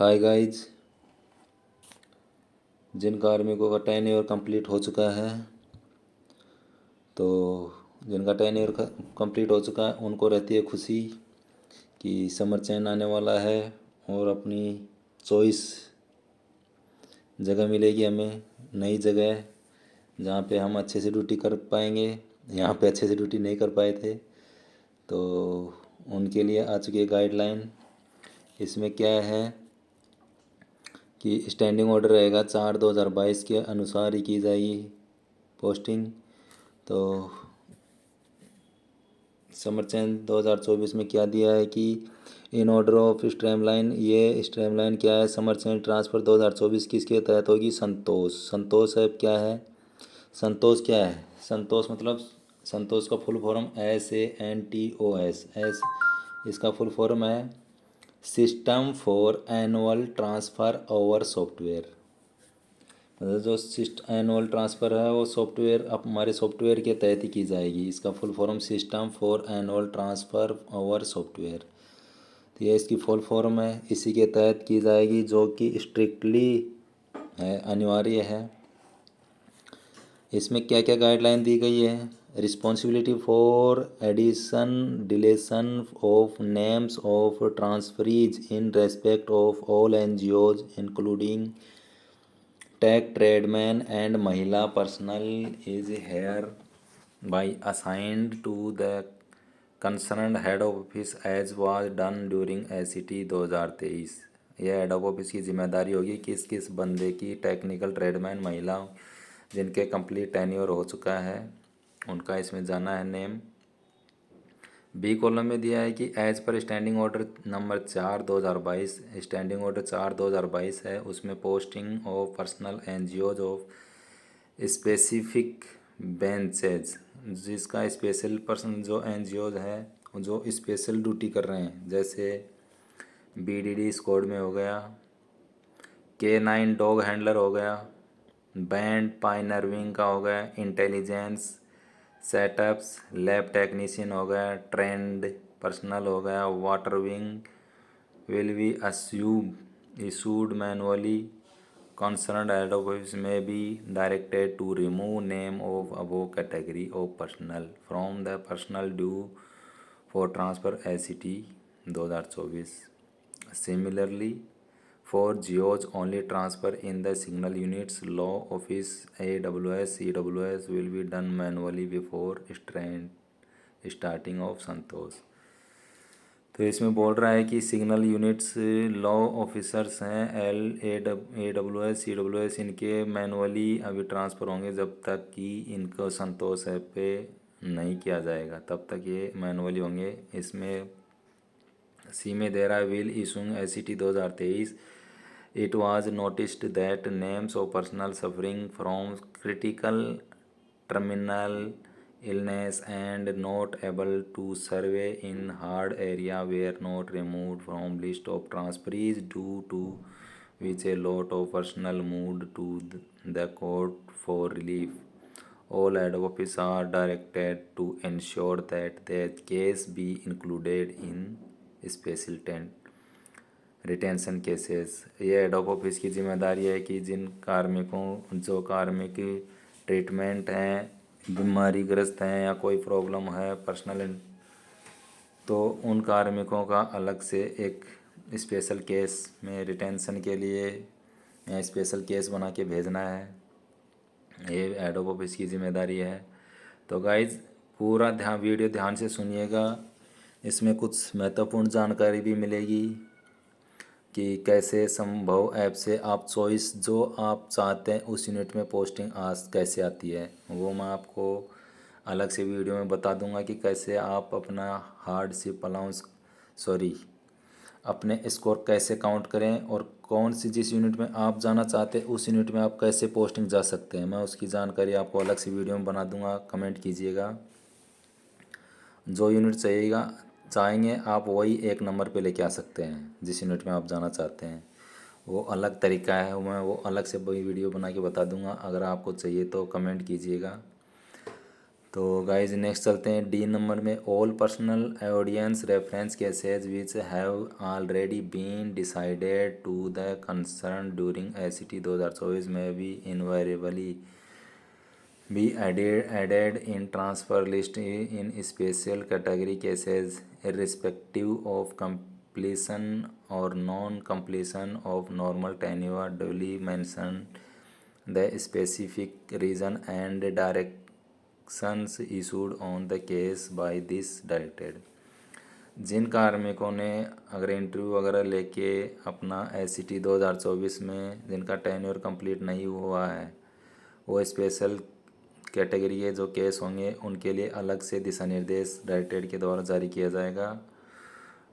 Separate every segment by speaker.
Speaker 1: Hi guys, जिन कार्मिकों का 10 year complete हो चुका है, तो जिनका 10 ईयर कंप्लीट हो चुका है उनको रहती है खुशी कि समर चैन आने वाला है और अपनी चॉइस जगह मिलेगी हमें, नई जगह जहाँ पे हम अच्छे से ड्यूटी कर पाएंगे। यहाँ पे अच्छे से ड्यूटी नहीं कर पाए थे, तो उनके लिए आ चुकी है गाइडलाइन। इसमें क्या है कि स्टैंडिंग ऑर्डर रहेगा 4/2022 के अनुसार ही की जाएगी पोस्टिंग। तो समर चैन 2024 में क्या दिया है कि इन ऑर्डर ऑफ स्ट्रीमलाइन, ये स्ट्रीमलाइन क्या है, समर चैन ट्रांसफ़र 2024 किसके तहत होगी? संतोष। संतोष है क्या है? संतोष क्या है? संतोष मतलब संतोष का फुल फॉर्म SANTOS एस, इसका फुल फॉर्म है system for annual transfer over software. मतलब जो एनुअल ट्रांसफ़र है वो सॉफ्टवेयर हमारे सॉफ्टवेयर के तहत ही की जाएगी। इसका full form system for annual transfer over software, तो ये इसकी फुल फॉर्म है, इसी के तहत की जाएगी, जो कि स्ट्रिक्टली है, अनिवार्य है। इसमें क्या क्या गाइडलाइन दी गई है? Responsibility for addition deletion of names of transferees in respect of all NGOs including tech tradesman and mahila personnel is hereby assigned to the concerned head of office as was done during ACT 2023। यह head of office की जिम्मेदारी होगी किस किस बंदे की technical tradesman महिला जिनके कंप्लीट टेन्योर हो चुका है उनका इसमें जाना है नेम। बी कॉलम में दिया है कि एज पर standing order number 4/2022, standing order 4/2022 है, उसमें posting of personnel NGOs of specific benches, जिसका स्पेशल पर्सन जो NGOs है जो स्पेशल ड्यूटी कर रहे हैं, जैसे BDD स्क्वाड में हो गया, K9 डॉग हैंडलर हो गया, बैंड पाइनर विंग का हो गया, इंटेलिजेंस सेटअप्स लैब टेक्नीशियन हो गया, ट्रेंड पर्सनल हो गया, water wing will be issued manually, concerned head of office में be directed to remove name of above category of personnel from the personnel due for transfer ACT 2024। Similarly for geos only transfer in the signal units law office AWS CWS will be done manually before starting of संतोष। तो इसमें बोल रहा है कि signal units law officers हैं AWS CWS, इनके manually अभी transfer होंगे जब तक कि इनको संतोष ऐप पे नहीं किया जाएगा, तब तक ये मैनुअली होंगे। इसमें सी में दे रहा है will issuing ACT 2023 it was noticed that names of personnel suffering from critical terminal illness and not able to survey in hard area were not removed from list of transferees, due to which a lot of personnel moved to the court for relief. All head office are directed to ensure that their case be included in special tent retention cases. ये head of office की जिम्मेदारी है कि जिन कार्मिकों जो कार्मिक treatment हैं, बीमारी ग्रस्त हैं या कोई प्रॉब्लम है पर्सनल, तो उन कार्मिकों का अलग से एक स्पेशल केस में रिटेंशन के लिए स्पेशल केस बना के भेजना है। ये हेड ऑफ ऑफिस की जिम्मेदारी है। तो गाइज पूरा वीडियो ध्यान से सुनिएगा, इसमें कुछ महत्वपूर्ण जानकारी भी मिलेगी कि कैसे संभव ऐप से आप चॉइस जो आप चाहते हैं उस यूनिट में पोस्टिंग कैसे आती है, वो मैं आपको अलग से वीडियो में बता दूंगा कि कैसे आप अपना हार्डशिप अलाउंस अपने स्कोर कैसे काउंट करें और कौन सी जिस यूनिट में आप जाना चाहते हैं उस यूनिट में आप कैसे पोस्टिंग जा सकते हैं। मैं उसकी जानकारी आपको अलग से वीडियो में बना दूंगा, कमेंट कीजिएगा। जो यूनिट चाहेंगे आप वही एक नंबर पे लेके आ सकते हैं, जिस यूनिट में आप जाना चाहते हैं वो अलग तरीका है, मैं वो अलग से वही वीडियो बना के बता दूंगा। अगर आपको चाहिए तो कमेंट कीजिएगा। तो गाइज नेक्स्ट चलते हैं डी नंबर में। All personnel audience reference cases which have already been decided to the concern during ACT 2024 में भी इनवायरेबली be added in transfer list in special category cases irrespective of completion or non-completion of normal tenure duly mentioned the specific reason and directions issued on the case by this directed। जिन कार्मिकों ने अगर interview वगैरह लेके अपना ACT 2024 में जिनका tenure complete नहीं हुआ है, वो स्पेशल कैटेगरी के जो केस होंगे उनके लिए अलग से दिशा निर्देश डायरेक्टरेट के द्वारा जारी किया जाएगा।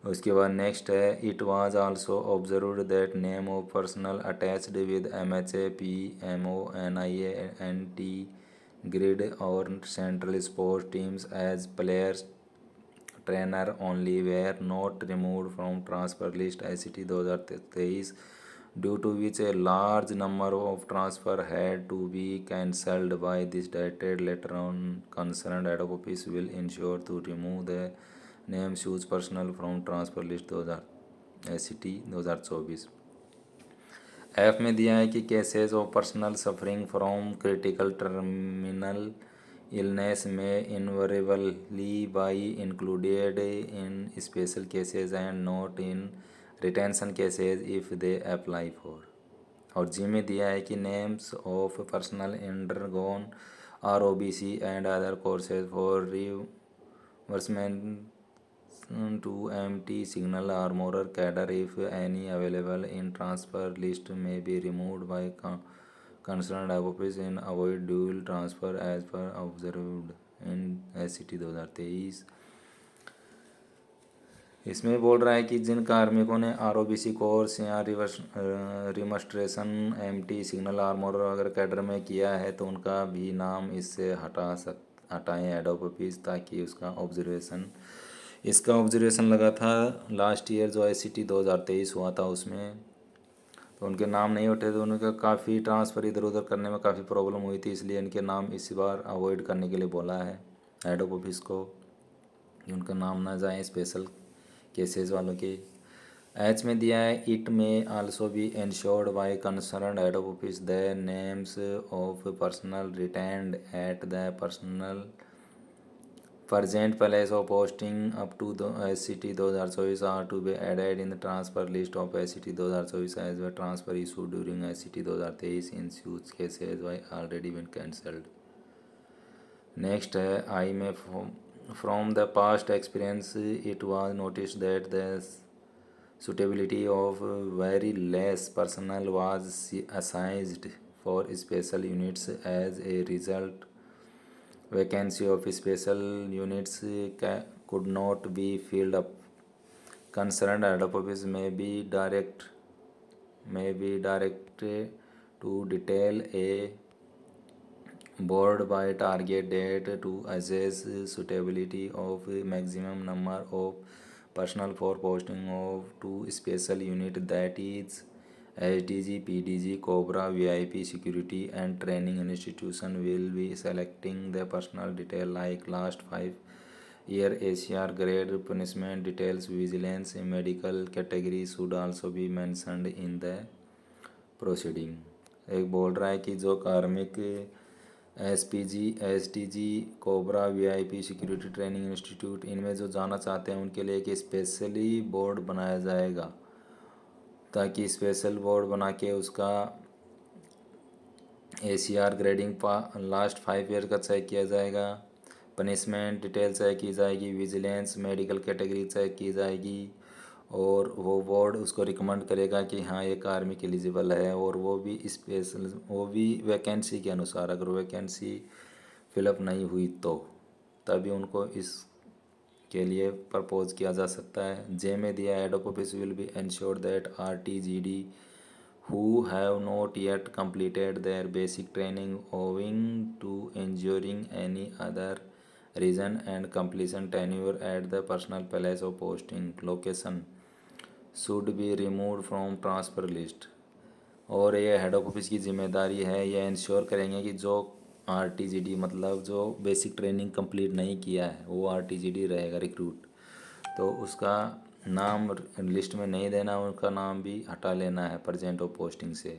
Speaker 1: उसके बाद नेक्स्ट है, it was also observed that name of personnel attached with MHA PMO NIA NT grid और central sports teams as players trainer only were not removed from transfer list ACT 2023 due to which a large number of transfer had to be cancelled by this directed letter on concerned head office will ensure to remove the name choose personnel from transfer list 2000 ACT 2024। F में दिया है कि cases of personnel suffering from critical terminal illness may invariably be included in special cases and not in retention cases if they apply for. और G में दिया है कि names of personnel undergone ROBC and other courses for reimbursement to empty signal armorer cadre if any available in transfer list may be removed by concerned office in avoid dual transfer as per observed in ACT 2023। इसमें बोल रहा है कि जिन कार्मिकों ने ROBC course या रिमस्ट्रेशन MT signal armour अगर cadre में किया है तो उनका भी नाम इससे हटाएं हेड ऑफिस, ताकि इसका ऑब्जर्वेशन लगा था लास्ट ईयर जो ACT 2023 हुआ था उसमें, तो उनके नाम नहीं उठे थे। उनका काफ़ी ट्रांसफ़र इधर उधर करने में काफ़ी प्रॉब्लम हुई थी, इसलिए इनके नाम इस बार अवॉइड करने के लिए बोला है हेड ऑफिस को कि उनका नाम ना जाए स्पेशल केसेस वालों के। एच में दिया है, it may also be ensured by concerned head office the names of personnel retained at the personnel present place of posting up to the ACT 2024 are to be added in the transfer list of ACT 2024 as well transfer issued during ACT 2023 in such cases why already been cancelled। Next है आई में, from the past experience it was noticed that the suitability of very less personnel was assigned for special units as a result vacancy of special units could not be filled up। Concerned head office may be directed to detail a board by target date to assess suitability of maximum number of personnel for posting of to special unit, that is SDG, PDG, Cobra, VIP security and training institution will be selecting the personal detail like last 5 year ACR grade punishment details vigilance medical category should also be mentioned in the proceeding। एक बोल रहा है कि जो कार्मिक SPG, SDG, cobra, VIP security training institute इनमें जो जाना चाहते हैं उनके लिए एक स्पेशली बोर्ड बनाया जाएगा, ताकि स्पेशल बोर्ड बना के उसका ACR ग्रेडिंग लास्ट 5 ईयर का चेक किया जाएगा, पनिशमेंट डिटेल चेक की जाएगी, विजिलेंस मेडिकल कैटेगरी चेक की जाएगी, और वो बोर्ड उसको रिकमेंड करेगा कि हाँ ये कार्मिक एलिजिबल है, और वो भी वैकेंसी के अनुसार। अगर वैकेंसी फिलअप नहीं हुई तो तभी उनको इस के लिए प्रपोज किया जा सकता है। जे में दिया, head office will be ensure that RTGD who have not yet completed their basic training owing to injuring any other reason and completion tenure at the personal place of posting location should be removed from transfer list। और ये head office की जिम्मेदारी है, ये ensure करेंगे कि जो RTGD मतलब जो बेसिक ट्रेनिंग कंप्लीट नहीं किया है वो RTGD रहेगा रिक्रूट। तो उसका नाम लिस्ट में नहीं देना, उनका नाम भी हटा लेना है प्रेजेंट ऑफ पोस्टिंग से।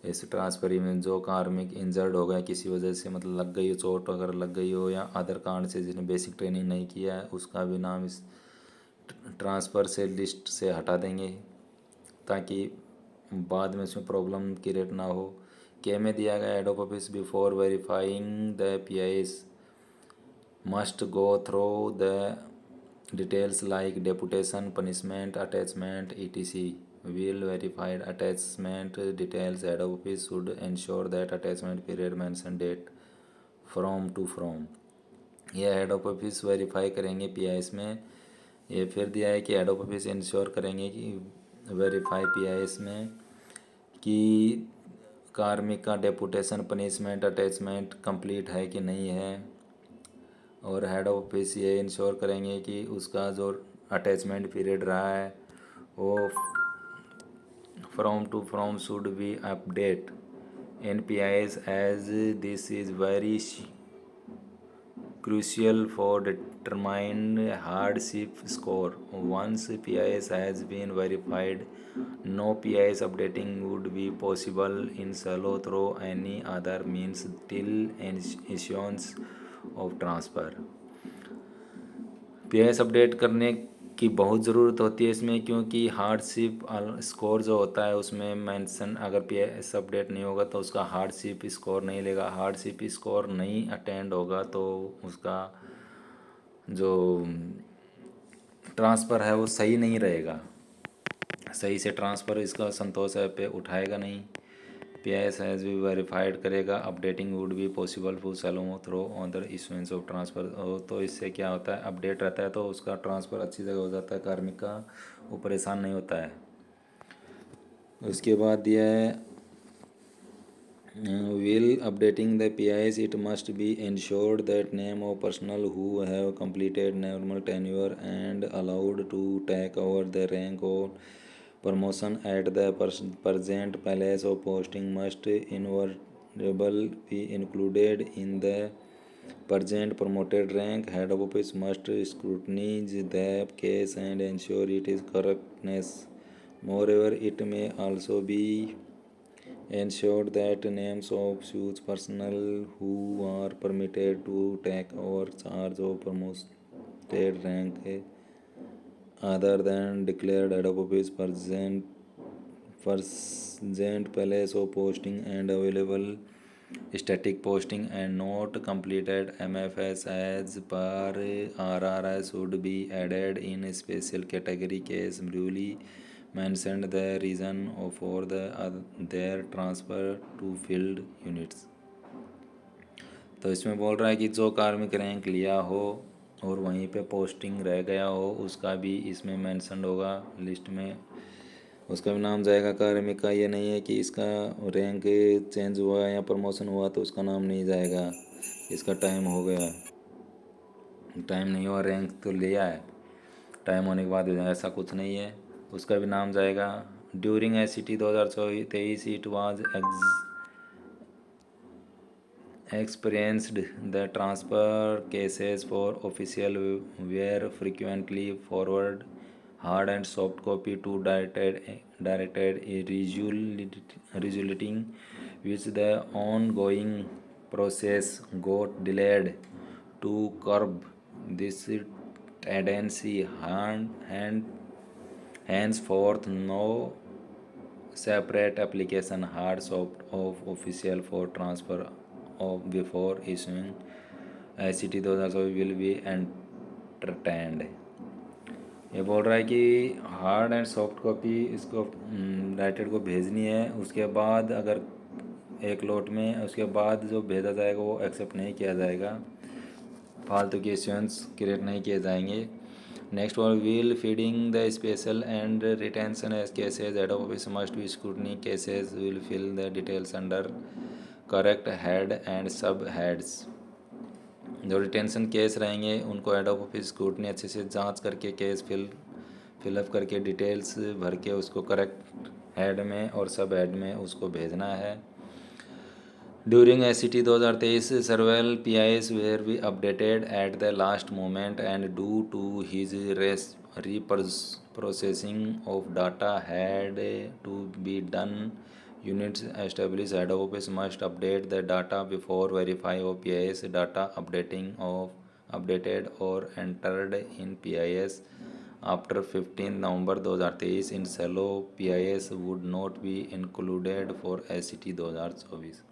Speaker 1: इस ट्रांसफरी में जो कार्मिक इंजर्ड हो गया किसी वजह से, मतलब लग गई हो चोट अगर लग गई हो, या अदर कांड से जिसने बेसिक ट्रेनिंग नहीं किया है, उसका भी नाम इस ट्रांसफ़र से लिस्ट से हटा देंगे ताकि बाद में उसमें प्रॉब्लम क्रिएट ना हो। के में दिया गया head of office before verifying the PIs must go through the details like deputation, punishment, attachment, etc. Will verified attachment details. Head of office should ensure that attachment period mention date from to from। ये head of office verify करेंगे PIs में। ये फिर दिया है कि head of office ensure करेंगे कि वेरीफाई PIs में कि कार्मिक का डेपुटेशन, पनिशमेंट, अटैचमेंट कंप्लीट है कि नहीं है। और हेड ऑफ ऑफिस ये इंश्योर करेंगे कि उसका जो अटैचमेंट पीरियड रहा है वो from to from should be update in PIs as this is very crucial for determine hardship score. Once PIs has been verified, no PIs updating would be possible in solo through any other means till issuance of transfer। PIs update करने की बहुत ज़रूरत होती है इसमें, क्योंकि hardship score जो होता है उसमें मेंशन, अगर PIs अपडेट नहीं होगा तो उसका हार्डशिप स्कोर नहीं लेगा। हार्डशिप स्कोर नहीं अटेंड होगा तो उसका जो ट्रांसफ़र है वो सही नहीं रहेगा, सही से ट्रांसफ़र इसका संतोष है पे उठाएगा नहीं। PIs हैज़ भी वेरीफाइड करेगा, updating would be possible for सैलोमो through on the issuance of transfer. तो इससे क्या होता है, अपडेट रहता है तो उसका ट्रांसफ़र अच्छी जगह हो जाता है, कार्मिक का वो परेशान नहीं होता है। उसके बाद दिया है while updating the PIs it must be ensured that name of personnel who have completed normal tenure and allowed to take over the rank or promotion at the present place of posting must invariably be included in the present promoted rank। Head of office must scrutinize the case and ensure it is correctness। Moreover, it may also be ensure that names of such personnel who are permitted to take over charge of promoted rank other than declared head of office present place of posting and available static posting and not completed MFS as per RRI should be added in a special category case duly mentioned the reason for their transfer to field units। तो इसमें बोल रहा है कि जो कार्मिक rank लिया हो और वहीं पे पोस्टिंग रह गया हो उसका भी इसमें मेंशन होगा लिस्ट में, उसका भी नाम जाएगा कार्मिक का। ये नहीं है कि इसका रैंक चेंज हुआ या प्रमोशन हुआ तो उसका नाम नहीं जाएगा, इसका टाइम हो गया, टाइम नहीं हुआ, रैंक तो लिया है, टाइम होने के बाद ऐसा कुछ नहीं है, उसका भी नाम जाएगा। During SCT 2023 it was experienced the transfer cases for official were frequently forward hard and soft copy to directed resulting which the ongoing process got delayed। To curb this tendency henceforth no separate application hard soft of official for transfer of before issuing SCT 2024 will be entertained। ये बोल रहा है कि hard and soft copy इसको directed को भेजनी है, उसके बाद अगर एक लोट में उसके बाद जो भेजा जाएगा वो एक्सेप्ट नहीं किया जाएगा, फालतू के इश्यूएंस क्रिएट नहीं किए जाएंगे। Next one while feeding the special and retention as cases head of office must be scrutiny cases will fill the details under correct head and sub heads. जो रिटेंशन केस रहेंगे उनको head of office scrutiny अच्छे से जांच करके case fill up करके details भर के उसको करेक्ट हेड में और सब हेड में उसको भेजना है। During ACT 2023, several PIs were be updated at the last moment, and due to his reprocessing of data had to be done, units established head office must update the data before verify of PIS data updated or entered in PIS. After 15 November 2023, in shallow PIS would not be included for ACT 2024।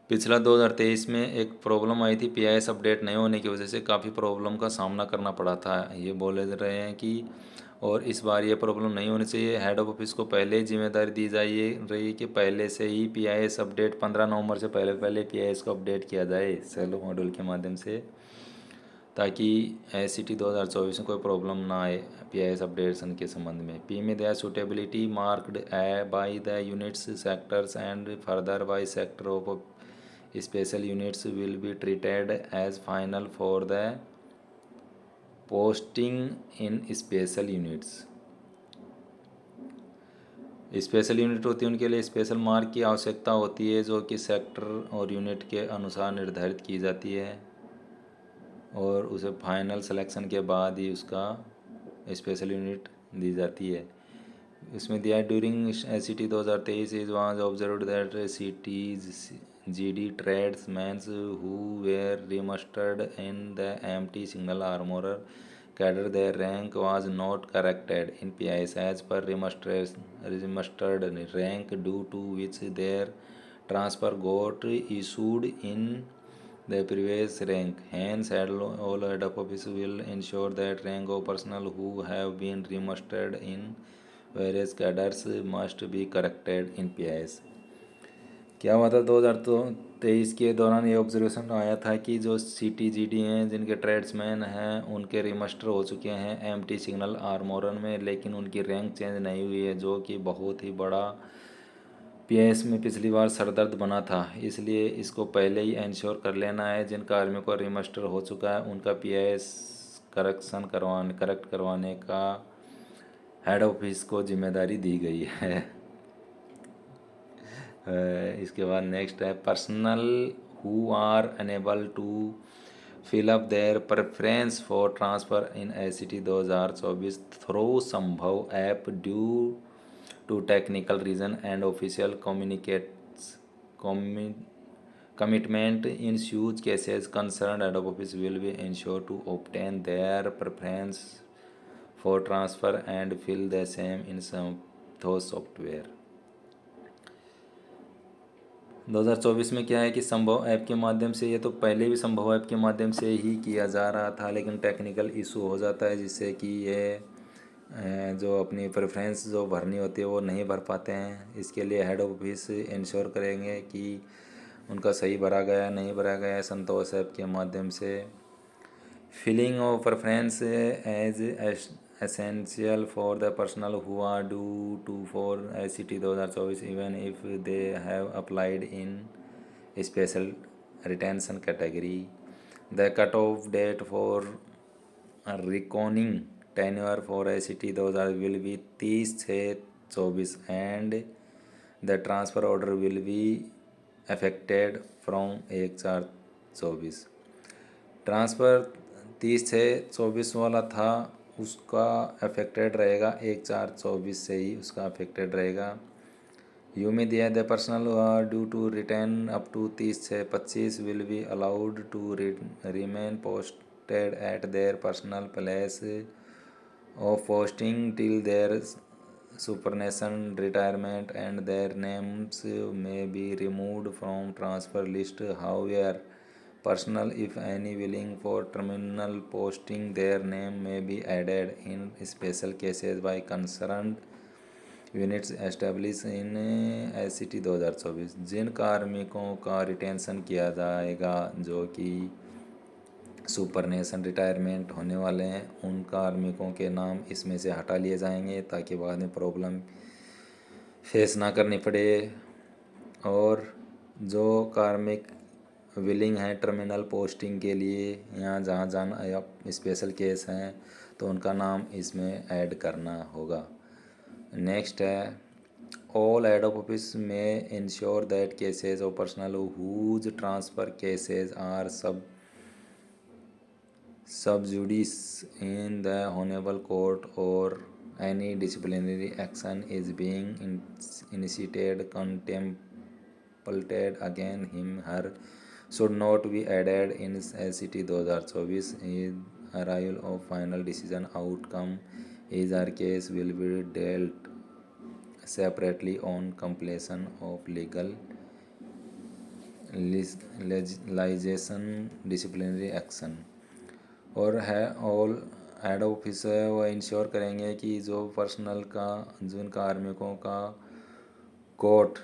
Speaker 1: पिछला 2023 में एक problem आई थी, PIS update नहीं होने की वजह से काफ़ी प्रॉब्लम का सामना करना पड़ा था, ये बोले रहे हैं कि। और इस बार ये प्रॉब्लम नहीं होनी चाहिए। हेड ऑफ ऑफिस को पहले ही जिम्मेदारी दी जाइए रही कि पहले से ही पीआईएस अपडेट 15 नवंबर से पहले पहले पीआईएस को अपडेट किया जाए सेलो मॉड्यूल के माध्यम से, ताकि ACT 2024 में कोई प्रॉब्लम ना आए पीआईएस अपडेशन के संबंध में। पी में दिया suitability marked by the units sectors and further by sector of special units will be treated as final for the posting in special units। Special unit होती है, उनके लिए स्पेशल मार्क की आवश्यकता होती है, जो कि सेक्टर और यूनिट के अनुसार निर्धारित की जाती है, और उसे फाइनल सिलेक्शन के बाद ही उसका स्पेशल यूनिट दी जाती है। इसमें दिया है during ACT 2023 is was observed that GD tradesmen who were remustered in the empty signal armorer cadre, their rank was not corrected in PIS as per remustered rank, due to which their transfer got issued in the previous rank. Hence, all head office will ensure that rank of personnel who have been remustered in various cadres must be corrected in PIS। क्या हुआ था 2023 के दौरान, ये observation आया था कि जो CTGD हैं, जिनके ट्रेड्समैन हैं, उनके रिमस्टर हो चुके हैं एमटी सिग्नल आर्मोरन में, लेकिन उनकी रैंक चेंज नहीं हुई है, जो कि बहुत ही बड़ा पीआईएस में पिछली बार सरदर्द बना था। इसलिए इसको पहले ही इंश्योर कर लेना है। जिन कार्मिकों का रिमस्टर हो चुका है उनका पीआईएस करेक्ट करवाने का हेड ऑफिस को जिम्मेदारी दी गई है। इसके बाद नेक्स्ट है personnel who are unable to fill up their preference for transfer in ACT 2024 through Sambhav app due to technical reason and official commitment in such cases concerned head of office will be ensure to obtain their preference for transfer and fill the same in some those software। 2024 में क्या है कि संभव app के माध्यम से, ये तो पहले भी संभव ऐप के माध्यम से ही किया जा रहा था, लेकिन टेक्निकल इशू हो जाता है जिससे कि ये जो अपनी प्रेफरेंस जो भरनी होती है वो नहीं भर पाते हैं। इसके लिए हेड ऑफिस इंश्योर करेंगे कि उनका सही भरा गया नहीं भरा गया है संतोष ऐप के माध्यम से। Filling of preference as essential for the personnel who are due to for ACT 2024 even if they have applied in a special retention category। The cutoff date for reckoning tenure for ACT 2024 will be 30/6/24 and the transfer order will be affected from 1/4/24। Transfer 30/6/24 वाला था, उसका affected रहेगा 1/4/24 से ही उसका affected रहेगा। You में दिया the personnel due to return up to 30/6/25 will be allowed to remain posted at their personal place of posting till their superannuation retirement and their names may be removed from transfer list. However personnel, if any, willing for terminal posting, their name may be added in special cases by concerned units established in ACT 2024। जिन कार्मिकों का retention किया जाएगा जो कि सुपरनेशन retirement होने वाले हैं, उन कार्मिकों के नाम इसमें से हटा लिए जाएंगे ताकि बाद में प्रॉब्लम फेस ना करनी पड़े। और जो कार्मिक विलिंग है टर्मिनल पोस्टिंग के लिए, यहाँ जहाँ जाना या स्पेशल केस हैं, तो उनका नाम इसमें ऐड करना होगा। नेक्स्ट है all head of office may ensure that cases of personnel whose transfer cases are sub judice in the honorable court or any disciplinary action is being initiated, contemplated against him her should not be added in SCT 2024 in arrival of final decision outcome is our case will be dealt separately on completion of legal legislation disciplinary action. और है all head office है वो ensure करेंगे कि जो personal का जिन कार्मिकों का कोर्ट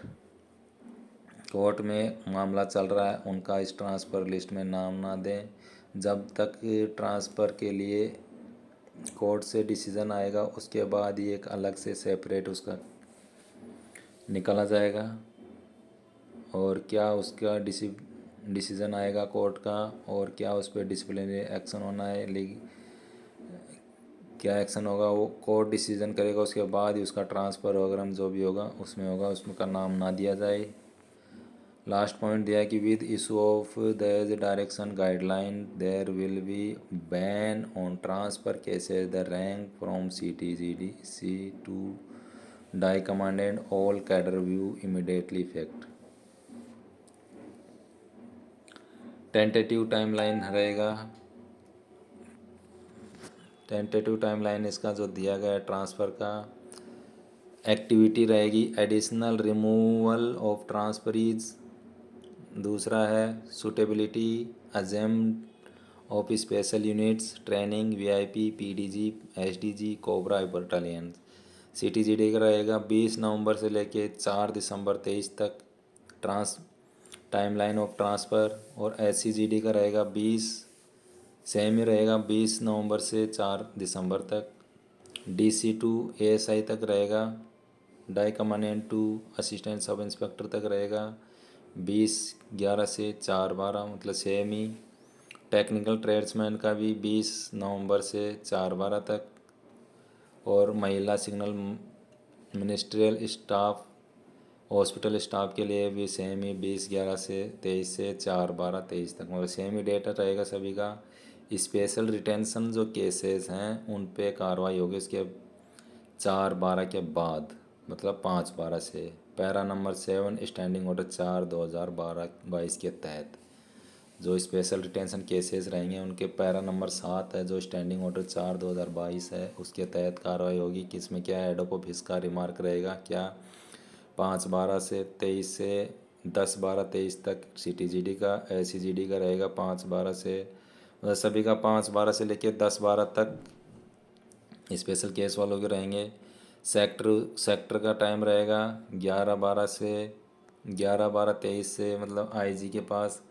Speaker 1: में मामला चल रहा है उनका इस ट्रांसफ़र लिस्ट में नाम ना दें जब तक ट्रांसफ़र के लिए कोर्ट से डिसीज़न आएगा, उसके बाद ही एक अलग से सेपरेट उसका निकाला जाएगा। और क्या उसका डिसीज़न आएगा कोर्ट का और क्या उस पर डिसिप्लिनरी एक्शन होना है, क्या एक्शन होगा वो कोर्ट डिसीज़न करेगा, उसके बाद ही उसका ट्रांसफ़र वगैरह जो भी होगा उसमें होगा, उसमें का नाम ना दिया जाए। लास्ट पॉइंट दिया है कि with issue of the direction guideline there will be ban on transfer cases the rank from CTGDC to dy commandant all cadre view immediately effect. Tentative timeline रहेगा, टेंटेटिव टाइमलाइन इसका जो दिया गया है transfer का एक्टिविटी रहेगी additional removal of transferees, दूसरा है सूटेबिलिटी अजेम्ड of special units training VIP PDG SDG cobra battalion. CTGD का रहेगा 20 नवंबर से लेके 4 दिसंबर 23 तक टाइमलाइन ऑफ ट्रांसफ़र। और SCGD का रहेगा 20 सेम ही रहेगा 20 नवंबर से 4 दिसंबर तक। DC टू ASI तक रहेगा, dy commandant to assistant sub inspector तक रहेगा 20/11 से 4/12 मतलब सेम ही। टेक्निकल ट्रेड्समैन का भी 20 नवंबर से 4/12 तक। और महिला signal ministerial staff hospital staff के लिए भी सेम ही 20/11 से 23 से 4/12/23 तक मतलब सेम ही डेटा रहेगा सभी का। स्पेशल रिटेंशन जो केसेस हैं उन पे कार्रवाई होगी उसके 4/12 के बाद मतलब 5/12 से। पैरा नंबर 7 स्टैंडिंग ऑर्डर 4/2022 के तहत जो स्पेशल रिटेंशन केसेस रहेंगे उनके पैरा नंबर 7 है जो स्टैंडिंग ऑर्डर 4/2022 है उसके तहत कार्रवाई होगी। किसमें क्या है हेड ऑफ ऑफिस का रिमार्क रहेगा क्या 5/12 से 23 से 10/12/23 तक। CTGD का SCGD का रहेगा 5/12 से मतलब सभी का 5/12 से लेकर 10/12 तक स्पेशल केस वालों के रहेंगे। सेक्टर का टाइम रहेगा 11/12 से 11/12/23 से मतलब IG के पास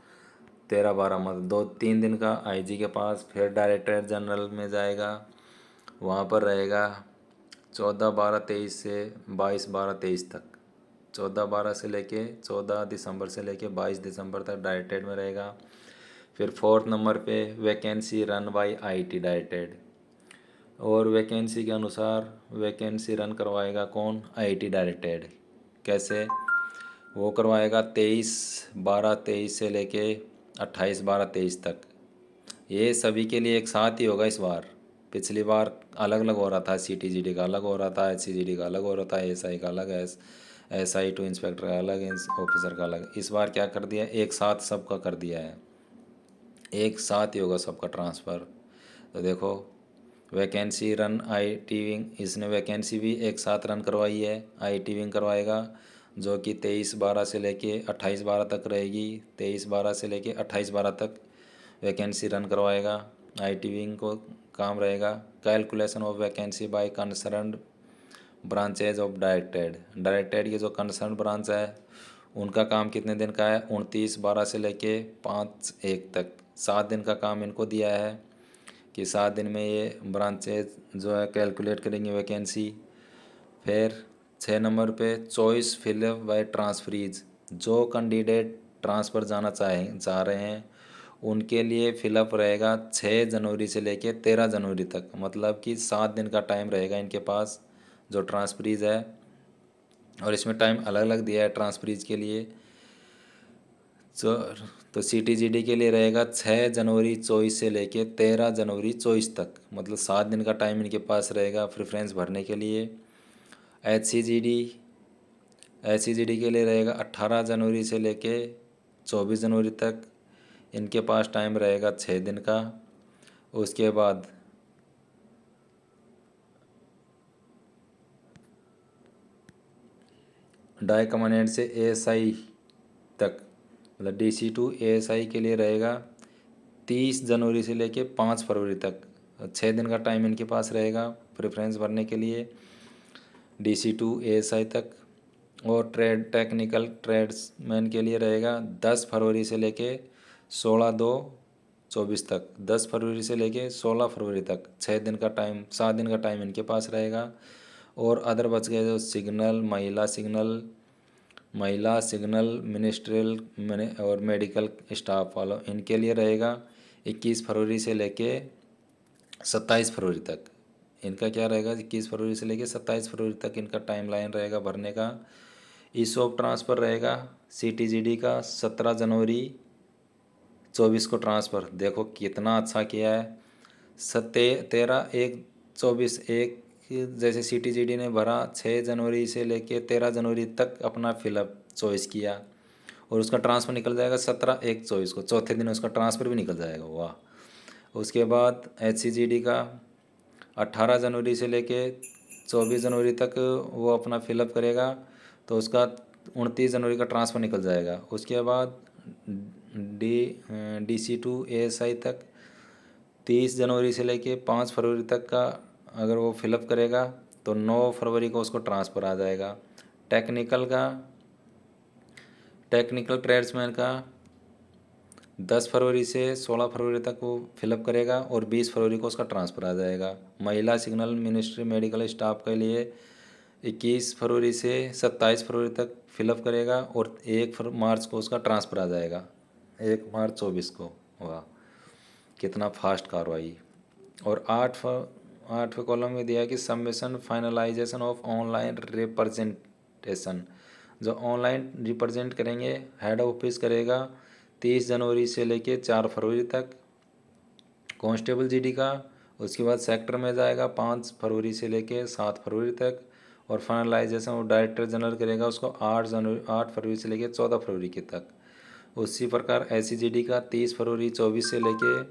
Speaker 1: 13/12 मतलब 2-3 दिन का IG के पास। फिर डायरेक्टर जनरल में जाएगा वहाँ पर रहेगा 14/12/23 से 22/12/23 तक। 14/12 से लेके 14 दिसंबर से लेके 22 दिसंबर तक डायरेक्टेड में रहेगा। फिर 4th नंबर पे vacancy run by IT directed. और वैकेंसी के अनुसार वैकेंसी रन करवाएगा कौन IT डायरेक्टेड। कैसे वो करवाएगा 23/12/23 से लेके 28/12/23 तक। ये सभी के लिए एक साथ ही होगा इस बार। पिछली बार अलग अलग हो रहा था, CTGD का अलग हो रहा था, SCGD का अलग हो रहा था, SI का अलग है, SI टू इंस्पेक्टर का अलग, ऑफिसर का अलग। इस बार क्या कर दिया एक साथ सबका कर दिया है, एक साथ ही होगा सबका ट्रांसफ़र। तो देखो वैकेंसी रन IT विंग, इसने वैकेंसी भी एक साथ रन करवाई है। IT विंग करवाएगा जो कि 23/12 से लेके 28/12 तक रहेगी। 23/12 से लेके 28/12 तक वैकेंसी रन करवाएगा। IT विंग को काम रहेगा calculation of vacancy by concerned branches of directed के जो कंसर्न ब्रांच है उनका काम कितने दिन का है 29/12 से लेके 5/1 तक। 7 दिन का काम इनको दिया है कि 7 दिन में ये ब्रांचेज जो है कैलकुलेट करेंगे वैकेंसी। फिर 6 नंबर पे चॉइस फिलअप बाय ट्रांसफरीज, जो कैंडिडेट ट्रांसफ़र जाना चाह रहे हैं उनके लिए फिलअप रहेगा 6 जनवरी से लेके 13 जनवरी तक मतलब कि 7 दिन का टाइम रहेगा इनके पास जो ट्रांसफरीज है। और इसमें टाइम अलग अलग दिया है ट्रांसफरीज के लिए। तो CTGD के लिए रहेगा 6 जनवरी 24 से लेके 13 जनवरी 24 तक, मतलब 7 दिन का टाइम इनके पास रहेगा प्रेफरेंस भरने के लिए। HCGD के लिए रहेगा 18 जनवरी से लेके 24 जनवरी तक, इनके पास टाइम रहेगा 6 दिन का। उसके बाद डाई कमांडेंट से ASI तक, मतलब DC टू ASI के लिए रहेगा 30 जनवरी से लेके 5 फरवरी तक, 6 दिन का टाइम इनके पास रहेगा प्रेफरेंस भरने के लिए DC टू ASI तक। और टेक्निकल ट्रेड्समैन के लिए रहेगा 10 फरवरी से लेके 16/2/24 तक, 10 फरवरी से लेके 16 फरवरी तक, 6 दिन का टाइम, 7 दिन का टाइम इनके पास रहेगा। और अदर बच गए जो महिला सिग्नल मिनिस्ट्रियल और मेडिकल स्टाफ वालों, इनके लिए रहेगा 21 फरवरी से लेके 27 फरवरी तक। इनका क्या रहेगा, 21 फरवरी से लेके 27 फरवरी तक इनका टाइम लाइन रहेगा भरने का। ESOP ट्रांसफ़र रहेगा CTGD का 17 जनवरी 24 को ट्रांसफ़र। देखो कितना अच्छा किया है। 13/1/24 एक, जैसे CTGD ने भरा 6 जनवरी से लेके 13 जनवरी तक अपना फिलअप चॉइस किया, और उसका ट्रांसफ़र निकल जाएगा 17/1/24 को, चौथे दिन उसका ट्रांसफ़र भी निकल जाएगा। वाह। उसके बाद HCGD का 18 जनवरी से लेके 24 जनवरी तक वो अपना फिलअप करेगा, तो उसका 29 जनवरी का ट्रांसफ़र निकल जाएगा। उसके बाद DC टू ASI तक 30 जनवरी से लेके 5 फरवरी तक का अगर वो फिलअप करेगा तो 9 फरवरी को उसको ट्रांसफ़र आ जाएगा। टेक्निकल ट्रेड्समैन का 10 फरवरी से 16 फरवरी तक वो फिलअप करेगा, और 20 फरवरी को उसका ट्रांसफ़र आ जाएगा। महिला सिग्नल मिनिस्ट्री मेडिकल स्टाफ के लिए 21 फरवरी से 27 फरवरी तक फिलअप करेगा, और 1 मार्च को उसका ट्रांसफ़र आ जाएगा, 1 मार्च 24 को। वाह, कितना फास्ट कार्रवाई। और 8वें कॉलम में दिया है कि submission finalisation of online representation, जो ऑनलाइन रिप्रेजेंट करेंगे हेड ऑफिस करेगा 30 जनवरी से लेके 4 फरवरी तक कांस्टेबल GD का। उसके बाद सेक्टर में जाएगा 5 फरवरी से लेके 7 फरवरी तक, और फाइनलाइजेशन वो डायरेक्टर जनरल करेगा उसको 8 फरवरी से लेके 14 फरवरी के तक। उसी प्रकार SCGD का 30 फरवरी 24 से लेके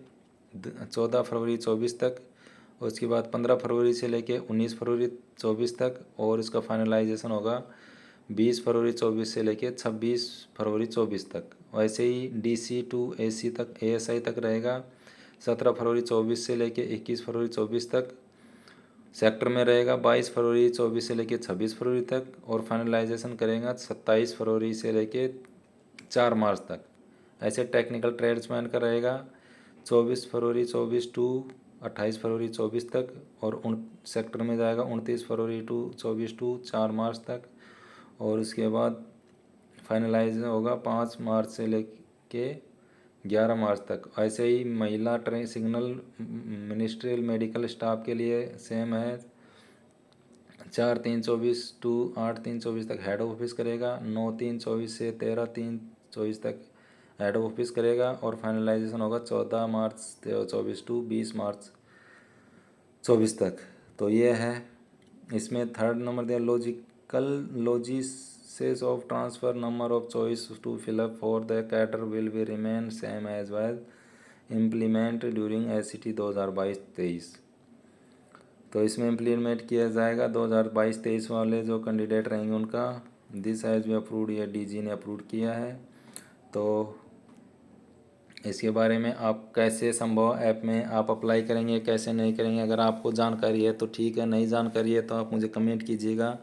Speaker 1: 14 फरवरी 24 तक, उसके बाद 15 फरवरी से लेके 19 फरवरी 24 तक, और इसका फाइनलाइजेशन होगा 20 फरवरी 24 से लेके 26 फरवरी 24 तक। वैसे ही DC टू ASI तक रहेगा 17 फरवरी 24 से लेके 21 फरवरी 24 तक। सेक्टर में रहेगा 22 फरवरी 24 से लेके 26 फरवरी तक, और फाइनलाइजेशन करेगा 27 फरवरी से लेके 4 मार्च तक। ऐसे टेक्निकल ट्रेड्समैन का रहेगा 24 फरवरी 24 टू 28 फरवरी 24 तक, और सेक्टर में जाएगा 29 फरवरी 24 टू 4 मार्च तक, और उसके बाद फाइनलाइज होगा 5 मार्च से लेके 11 मार्च तक। ऐसे ही महिला सिग्नल मिनिस्ट्रियल मेडिकल स्टाफ के लिए सेम है, 4/3/24 टू 8/3/24 तक हेड ऑफिस करेगा, 9/3/24 से 13/3/24 तक हेड ऑफिस करेगा, और फाइनलाइजेशन होगा 14 मार्च 24 टू 20 मार्च 24 तक। तो ये है। इसमें 3rd नंबर दिया लॉजिसेस of transfer number of choice to fill up for the cadre will be remain same as well implement during SCT 2022-23। तो इसमें इम्प्लीमेंट किया जाएगा 2022-23 वाले जो कैंडिडेट रहेंगे उनका। दिस हैज़ बी अप्रूव्ड, या DG ने अप्रूव किया है। तो इसके बारे में आप कैसे संभव ऐप में आप अप्लाई करेंगे, कैसे नहीं करेंगे, अगर आपको जानकारी है तो ठीक है, नहीं जानकारी है तो आप मुझे कमेंट कीजिएगा,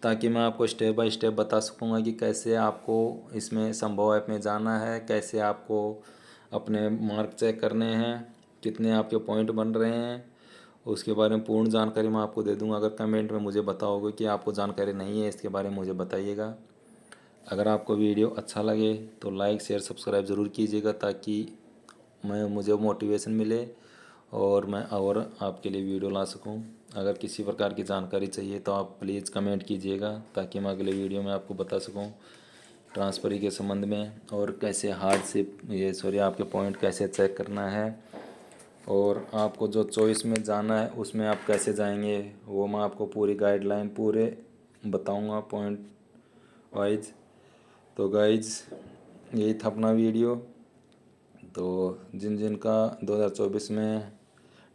Speaker 1: ताकि मैं आपको स्टेप बाय स्टेप बता सकूँगा कि कैसे आपको इसमें संभव ऐप में जाना है, कैसे आपको अपने मार्क चेक करने हैं, कितने आपके पॉइंट बन रहे हैं, उसके बारे में पूर्ण जानकारी मैं आपको दे दूँगा। अगर कमेंट में मुझे बताओगे कि आपको जानकारी नहीं है इसके बारे में, मुझे बताइएगा। अगर आपको वीडियो अच्छा लगे तो लाइक शेयर सब्सक्राइब ज़रूर कीजिएगा, ताकि मुझे मोटिवेशन मिले और मैं और आपके लिए वीडियो ला सकूं। अगर किसी प्रकार की जानकारी चाहिए तो आप प्लीज़ कमेंट कीजिएगा, ताकि मैं अगले वीडियो में आपको बता सकूं ट्रांसफरी के संबंध में, और कैसे हार्ड से ये सॉरी आपके पॉइंट कैसे चेक करना है, और आपको जो चॉइस में जाना है उसमें आप कैसे जाएंगे वो मैं आपको पूरी गाइडलाइन पूरे बताऊंगा पॉइंट वाइज। तो गाइज यही था अपना वीडियो। तो जिन जिन का 2024 में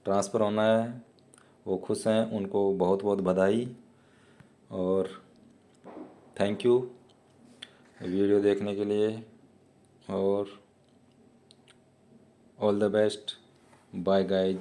Speaker 1: ट्रांसफ़र होना है वो खुश हैं, उनको बहुत बहुत बधाई और थैंक यू वीडियो देखने के लिए, और all the best. Bye guys.